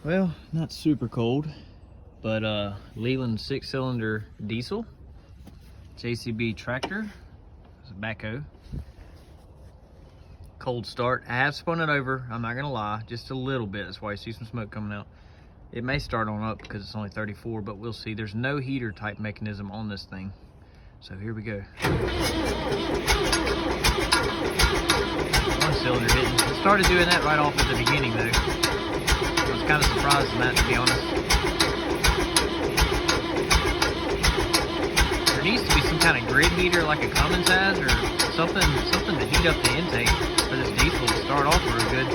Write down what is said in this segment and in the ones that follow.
Well, not super cold, but Leland 6-cylinder diesel, JCB tractor, it's a backhoe. Cold start. I have spun it over, I'm not gonna lie, just a little bit. That's why you see some smoke coming out. It may start on up because it's only 34, but we'll see. There's no heater type mechanism on this thing. So here we go. One cylinder hitting. It started doing that right off at the beginning though. I was kind of surprised in that, to be honest. There needs to be some kind of grid heater like a Cummins has, or something to heat up the intake for this diesel to start off real good.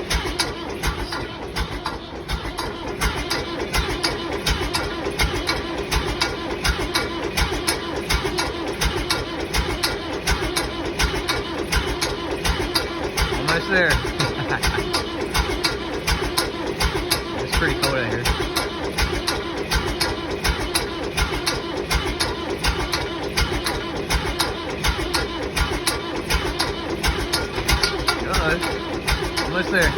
Almost there. It's pretty cold out here. Uh-oh. Almost there.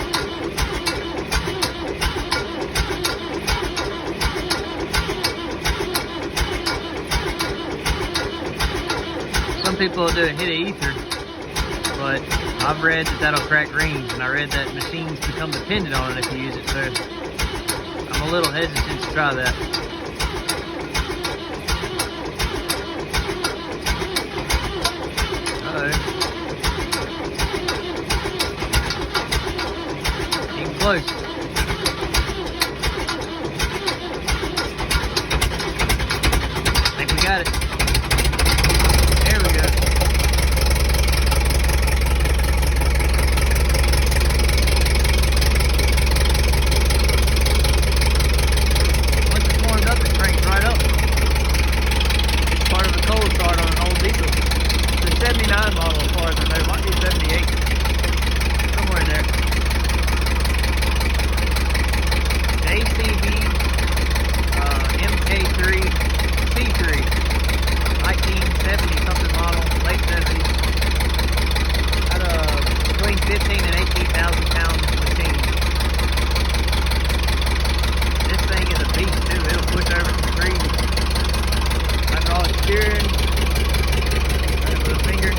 Some people will do a hit of ether, but I've read that that'll crack greens, and I read that machines become dependent on it if you use it, so I'm a little hesitant to try that. Uh-oh. Getting close. I think we got it. There we go. Model as far as I know, might be 78, somewhere in there. JCB MK3 C3, 1970 something model, late 70s. Got between 15 and 18,000 pound machine. This thing is a beast too. It'll push over some trees. Hydraulic steering. With a finger.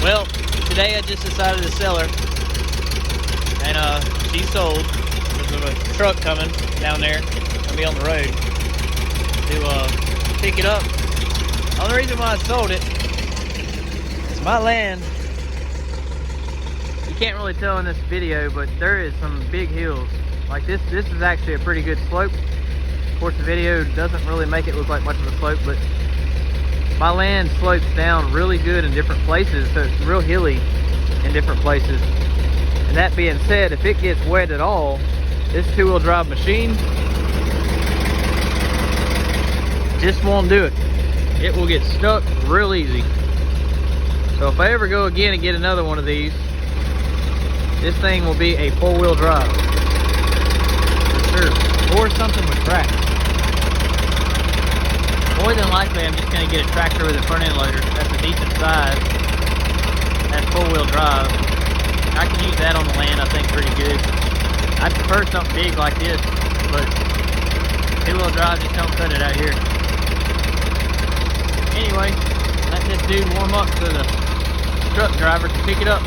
Well, today I just decided to sell her, and she sold. There's a truck coming down there, gonna be on the road to pick it up. The only reason why I sold it is my land. You can't really tell in this video, but there is some big hills. Like this is actually a pretty good slope. Of course, the video doesn't really make it look like much of a slope, but my land slopes down really good in different places, so it's real hilly in different places. And that being said, if it gets wet at all, this two-wheel drive machine just won't do it. It will get stuck real easy. So if I ever go again and get another one of these, this thing will be a four-wheel drive, for sure, or something with tracks. More than likely, I'm just going to get a tractor with a front-end loader. That's a decent size. That's four-wheel drive. I can use that on the land, I think, pretty good. I prefer something big like this, but two-wheel drive just don't cut it out here. Anyway, let this dude warm up so the truck driver can pick it up.